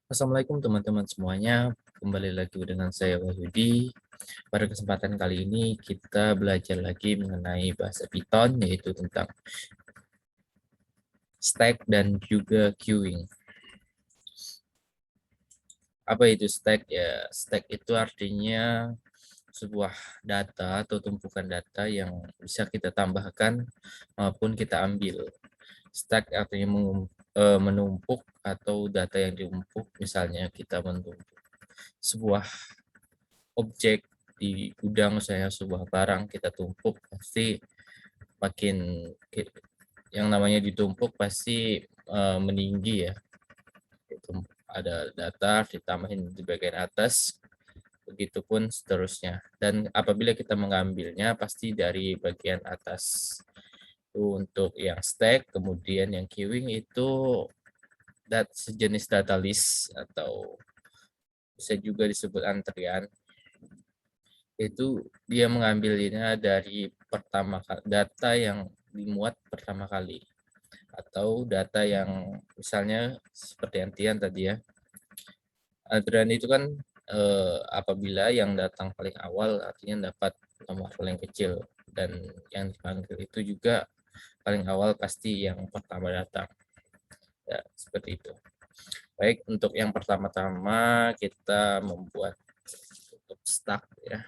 Assalamualaikum teman-teman semuanya, kembali lagi dengan saya Wahyudi. Pada kesempatan kali ini kita belajar lagi mengenai bahasa Python, yaitu tentang stack dan juga queuing. Apa itu stack? Ya, stack itu artinya sebuah data atau tumpukan data yang bisa kita tambahkan maupun kita ambil. Stack artinya menumpuk atau data yang ditumpuk, misalnya kita menumpuk sebuah objek di gudang, saya sebuah barang kita tumpuk, pasti makin yang namanya ditumpuk pasti meninggi ya. Itu ada data ditambahin di bagian atas, begitupun seterusnya. Dan apabila kita mengambilnya pasti dari bagian atas. Itu untuk yang stack. Kemudian yang queuing itu sejenis data list atau bisa juga disebut antrian. Itu dia mengambilnya dari data yang dimuat pertama kali, atau data yang misalnya seperti antrian tadi ya. Antrian itu kan apabila yang datang paling awal artinya dapat nomor paling kecil, dan yang dipanggil itu juga paling awal pasti yang pertama datang. Ya, seperti itu. Baik, untuk yang pertama-tama kita membuat untuk stack ya.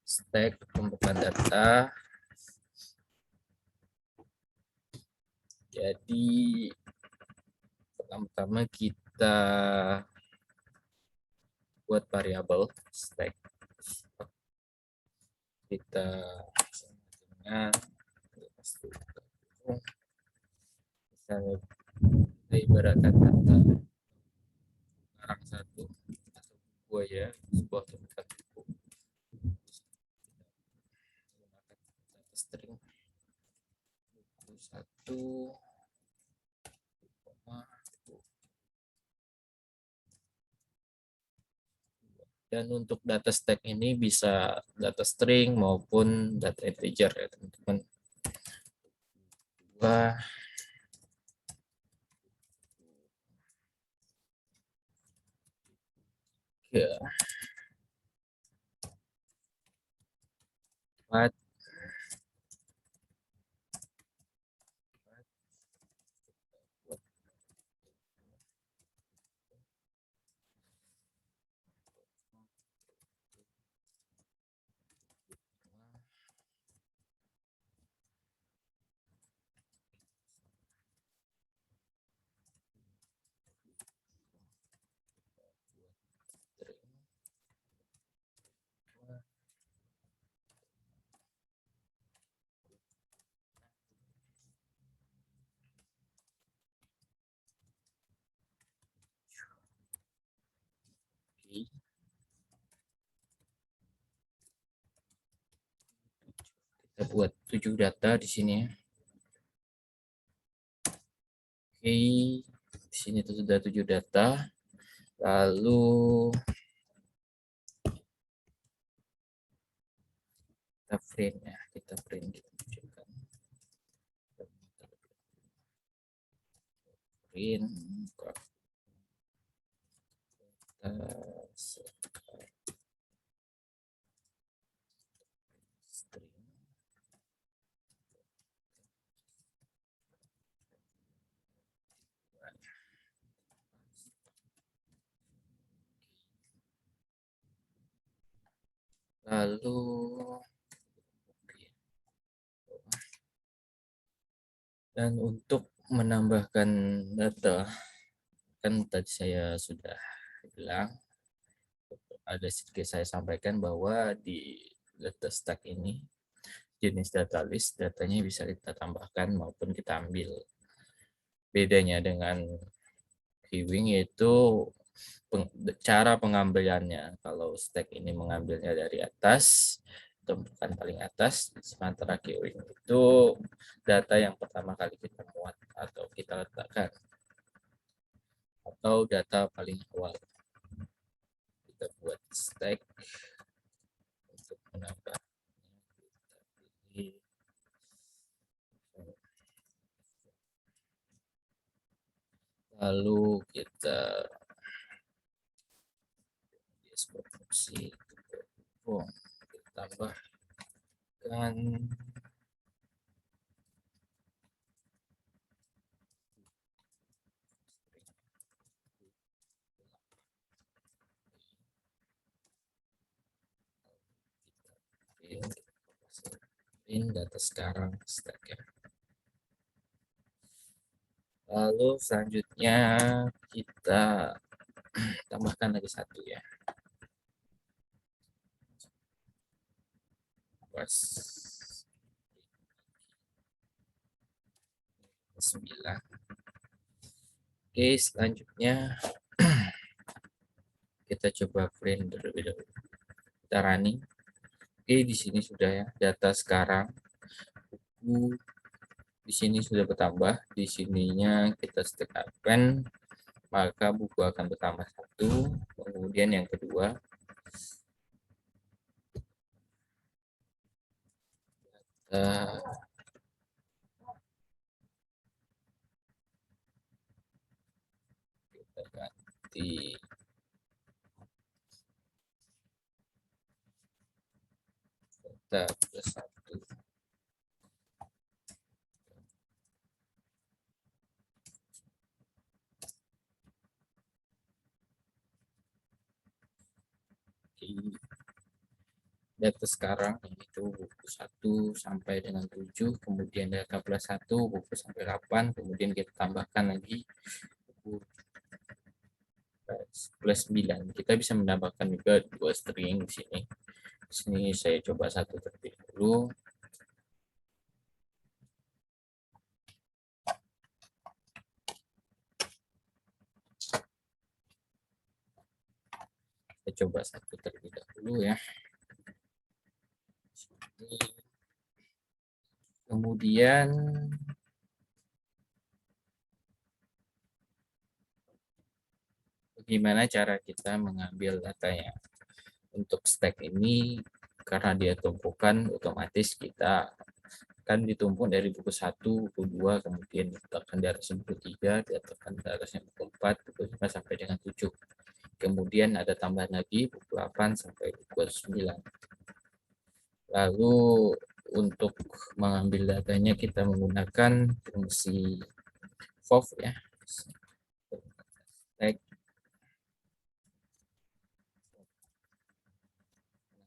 Stack tumpukan data. Jadi pertama-tama kita buat variabel stack. Kita dengan misalnya kita ibaratkan data barang satu atau buku ya, sebuah tumpukan buku. Menggunakan data string buku satu, dan untuk data stack ini bisa data string maupun data integer ya teman-teman. Dua, tiga, empat, kita buat 7 data di sini ya. Oke, di sini itu sudah 7 data. Lalu kita print ya, kita print kita tunjukkan. Print lalu dan untuk menambahkan data, kan tadi saya sudah bilang, ada sedikit saya sampaikan bahwa di data stack ini jenis data list, datanya bisa kita tambahkan maupun kita ambil. Bedanya dengan queuing yaitu cara pengambilannya. Kalau stack ini mengambilnya dari atas, tumpukan paling atas, sementara queuing itu data yang pertama kali kita muat atau kita letakkan, atau data paling awal. Kita buat stack untuk menambah. Lalu kita fungsi tambahkan in data sekarang stack ya. Lalu selanjutnya kita tambahkan lagi satu ya. Pas 9. Oke, selanjutnya kita coba print terlebih dahulu. Kita running. Oke, di sini sudah ya data sekarang. Buku di sini sudah bertambah. Di sininya kita stack append, maka buku akan bertambah satu. Kemudian yang kedua kita ganti data plus satu. Data sekarang itu buku 1 sampai dengan 7, kemudian data plus 1 buku sampai 8, kemudian kita tambahkan lagi buku plus 9. Kita bisa menambahkan juga dua string di sini. Di sini saya coba satu terlebih dahulu. Kita coba satu terlebih dahulu ya. Kemudian bagaimana cara kita mengambil datanya. Untuk stack ini karena dia tumpukan, otomatis kita kan ditumpuk dari buku 1, buku 2, kemudian ditekan di atasnya buku 3, ditekan di atasnya buku 4, buku 5 sampai dengan 7. Kemudian ada tambahan lagi buku 8 sampai buku 9. Lalu untuk mengambil datanya kita menggunakan fungsi FOV ya. Stack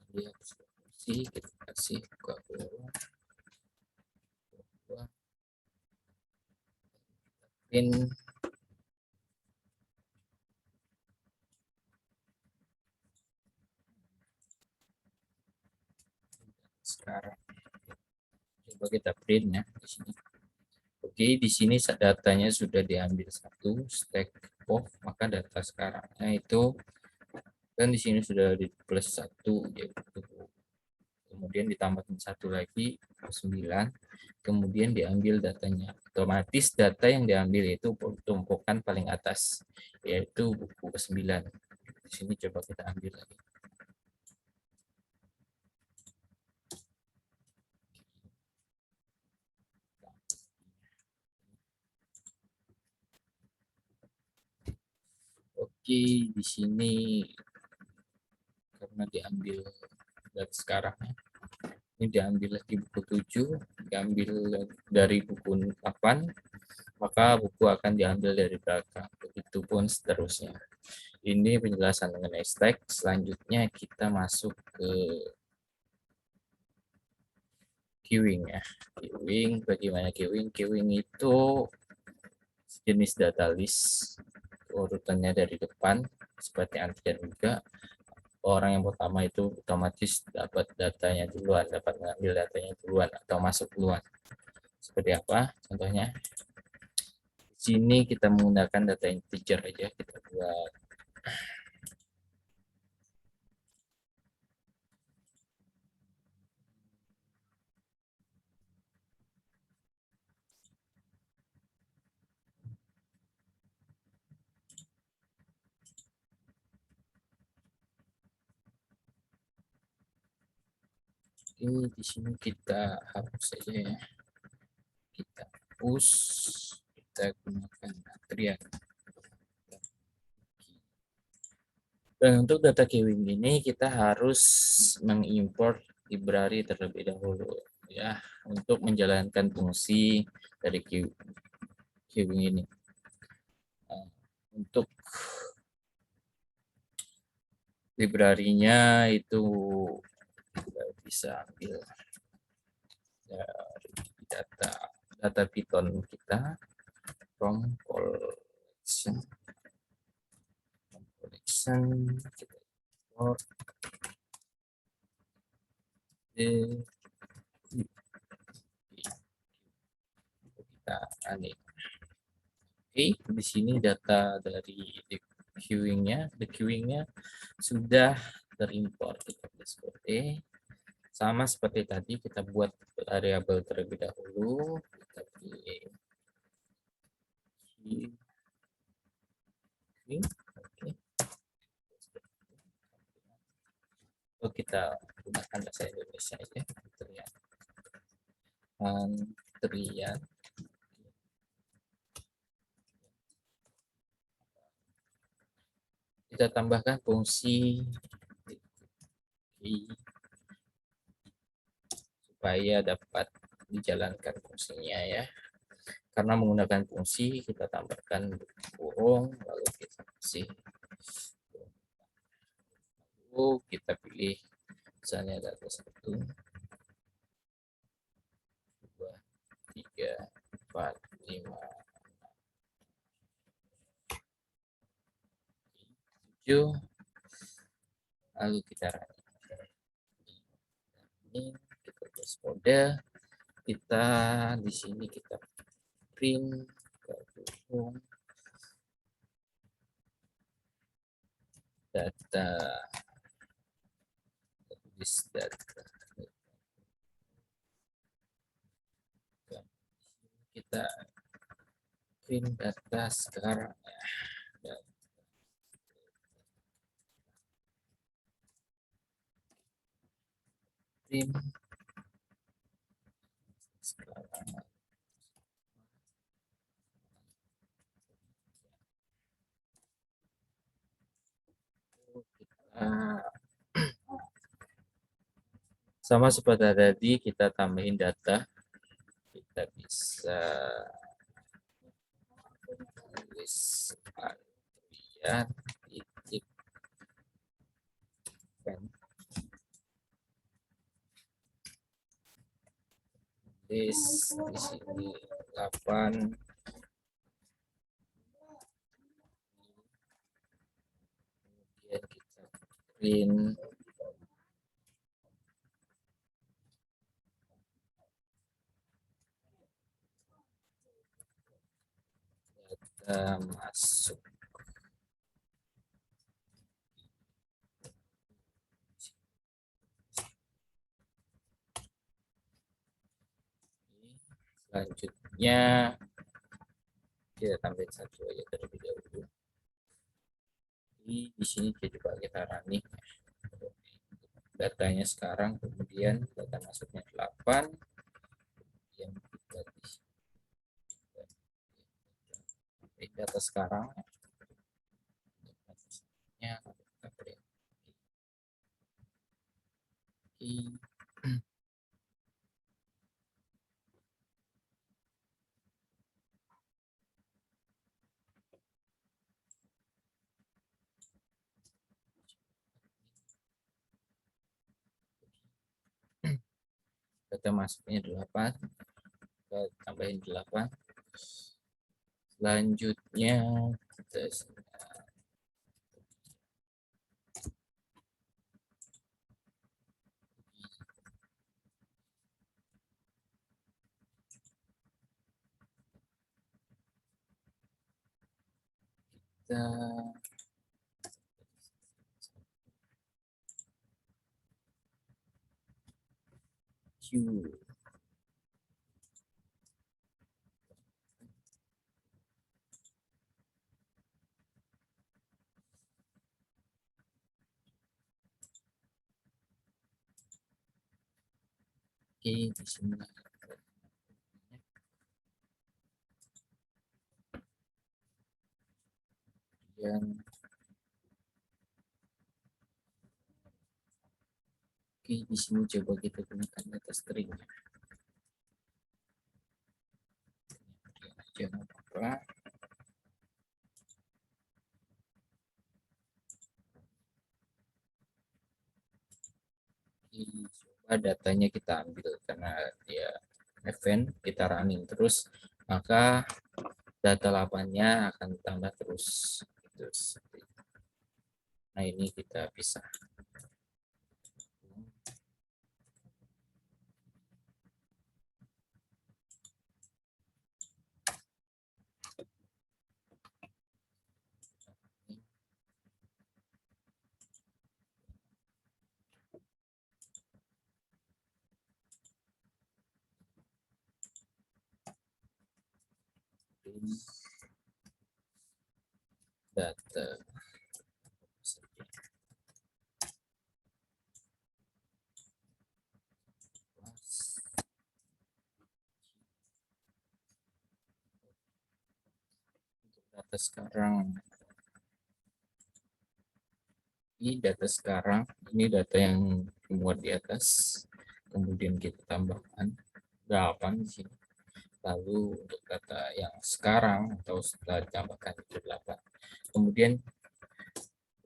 dia fungsi kita kasih buka peluang in sekarang. Coba kita print ya di sini. Oke, di sini datanya sudah diambil satu stack of, maka data sekarangnya itu kan di sini sudah di plus 1 yaitu, kemudian ditambahkan satu lagi 9, kemudian diambil datanya. Otomatis data yang diambil itu tumpukan paling atas yaitu buku ke-9. Di sini coba kita ambil lagi. Oke, di sini karena diambil dari sekarang ya. Ini diambil lagi buku 7, diambil dari buku 8, maka buku akan diambil dari belakang. Begitupun seterusnya. Ini penjelasan mengenai stack. Selanjutnya kita masuk ke queuing ya. Queuing, bagaimana queuing? Queuing itu jenis data list, urutannya dari depan seperti antrian juga. Orang yang pertama itu otomatis dapat datanya duluan, dapat mengambil datanya duluan atau masuk duluan. Seperti apa? Contohnya di sini kita menggunakan data integer aja, kita buat ini. Di sini kita hapus saja ya, kita push, kita gunakan antrian. Dan untuk data queuing ini kita harus mengimport library terlebih dahulu ya untuk menjalankan fungsi dari queuing ini. Nah, untuk library-nya itu kita bisa ambil dari data Python kita from collection kita import kita aneh. Oke, di sini data dari the queuing-nya sudah terimport. Kita seperti sama seperti tadi kita buat variabel terlebih dahulu. Kita pilih queuing. Oke. Oh, kita gunakan bahasa Indonesia ya. Antrian. Kita tambahkan fungsi supaya dapat dijalankan fungsinya ya. Karena menggunakan fungsi kita tambahkan kurung lalu kita kasih lalu kita pilih misalnya data 1 2 3 4 5 7 lalu kita ini kita tulis kode kita di sini kita print data kita print data sekarang ya. Print sekarang. Sama seperti tadi kita tambahin data kita bisa tulis antrian titik di sini 8 kemudian kita print data masuk selanjutnya kita tambahin satu aja terlebih dahulu di sini coba kita running datanya sekarang kemudian data masuknya 8 yang kita data sekarang ya data masuknya 8 kita tambahin 8 selanjutnya kita Q Oke, di sini yang Oke, di sini coba kita gunakan data string. Jangan apa. Coba datanya kita ambil karena dia event kita running terus, maka data lapannya akan tambah terus. Nah, ini kita pisah. Data data sekarang, ini data yang dimuat di atas, kemudian kita tambahkan 8 di sini. Lalu untuk data yang sekarang atau setelah ditambahkan itu 8. Kemudian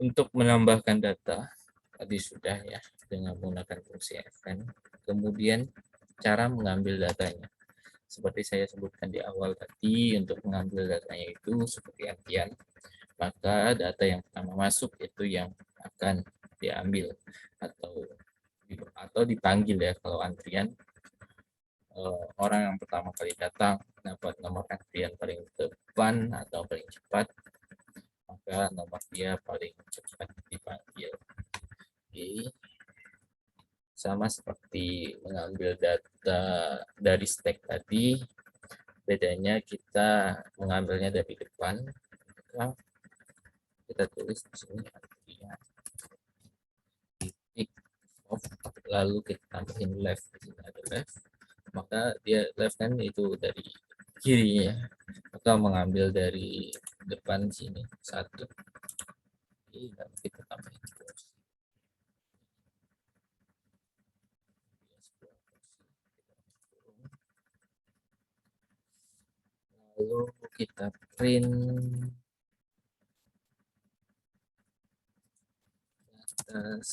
untuk menambahkan data tadi sudah ya dengan menggunakan fungsi event. Kemudian cara mengambil datanya. Seperti saya sebutkan di awal tadi, untuk mengambil datanya itu seperti antrian. Maka data yang pertama masuk itu yang akan diambil atau dipanggil ya kalau antrian. Orang yang pertama kali datang dapat nomor antrian paling depan atau paling cepat, maka nomor dia paling cepat dipanggil. Oke. Sama seperti mengambil data dari stack tadi, bedanya kita mengambilnya dari depan. Maka kita tulis di sini antrian titik off, lalu kita tambahin left, di sini ada left, maka dia left kan itu dari kiri ya, maka mengambil dari depan sini 1. Lalu kita tambahin kursi. Lalu kita print data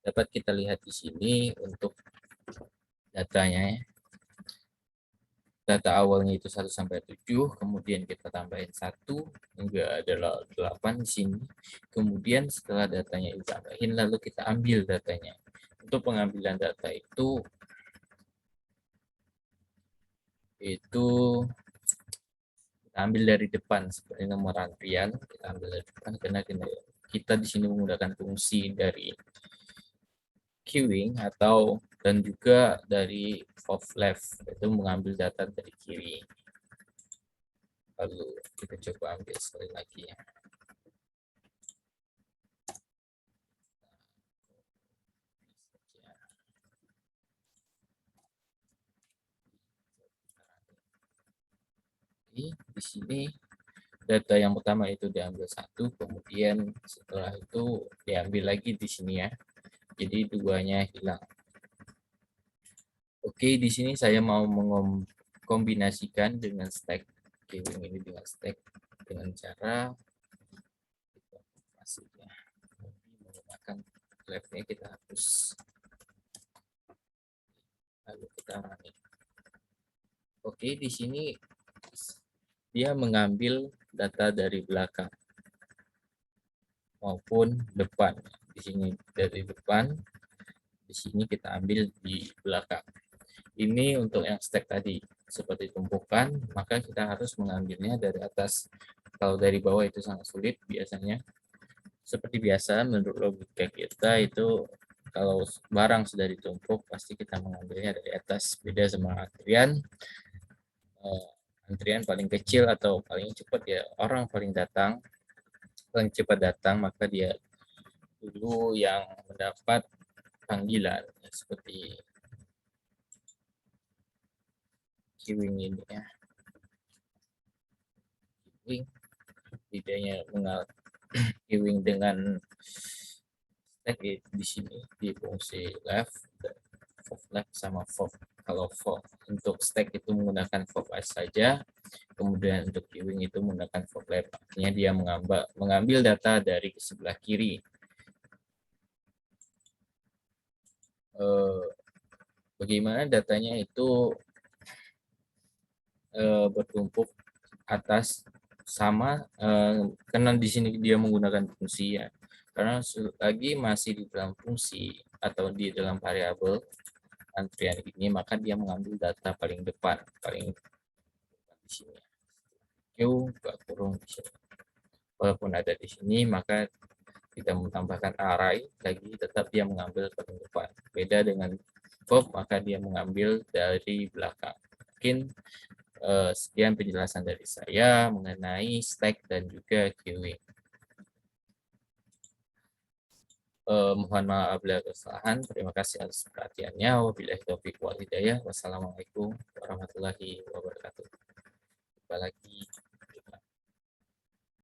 dapat kita lihat di sini untuk datanya ya. Data awalnya itu 1 sampai 7, kemudian kita tambahin 1 hingga adalah 8 di sini. Kemudian setelah datanya ditambahin lalu kita ambil datanya. Untuk pengambilan data itu kita ambil dari depan seperti nomor antrian, kita ambil dari depan karena kita di sini menggunakan fungsi dari queuing dan juga dari pop left, itu mengambil data dari kiri. Lalu kita coba ambil sekali lagi ya. Di sini data yang pertama itu diambil 1, kemudian setelah itu diambil lagi di sini ya. Jadi duanya hilang. Oke, di sini saya mau mengkombinasikan dengan stack queuing ini dengan stack dengan cara menggunakan left-nya kita hapus. Lalu kita running. Oke, di sini dia mengambil data dari belakang maupun depan. Di sini dari depan, di sini kita ambil di belakang. Ini untuk yang stack tadi, seperti tumpukan, maka kita harus mengambilnya dari atas. Kalau dari bawah itu sangat sulit biasanya. Seperti biasa, menurut logika kita itu kalau barang sudah ditumpuk, pasti kita mengambilnya dari atas. Beda sama antrian. Antrian paling kecil atau paling cepat ya orang paling datang, paling cepat datang, maka dia dulu yang mendapat panggilan, seperti queuing ini ya. Queuing bedanya queuing dengan stack di sini di fungsi left sama for. Kalau for untuk stack itu menggunakan for saja, kemudian untuk queuing itu menggunakan for left. Artinya dia mengambil data dari sebelah kiri. Bagaimana datanya itu bertumpuk atas sama, karena di sini dia menggunakan fungsi ya. Karena lagi masih di dalam fungsi atau di dalam variabel antrian ini, maka dia mengambil data paling depan, paling di sini. Q kurung di sini. Walaupun ada di sini, maka kita menambahkan array lagi, tetap dia mengambil paling depan. Beda dengan Bob, maka dia mengambil dari belakang. Mungkin sekian penjelasan dari saya mengenai stack dan juga queuing. Mohon maaf bila kesalahan. Terima kasih atas perhatiannya. Wabillahi taufiq wal hidayah. Wassalamualaikum warahmatullahi wabarakatuh. Jumpa lagi.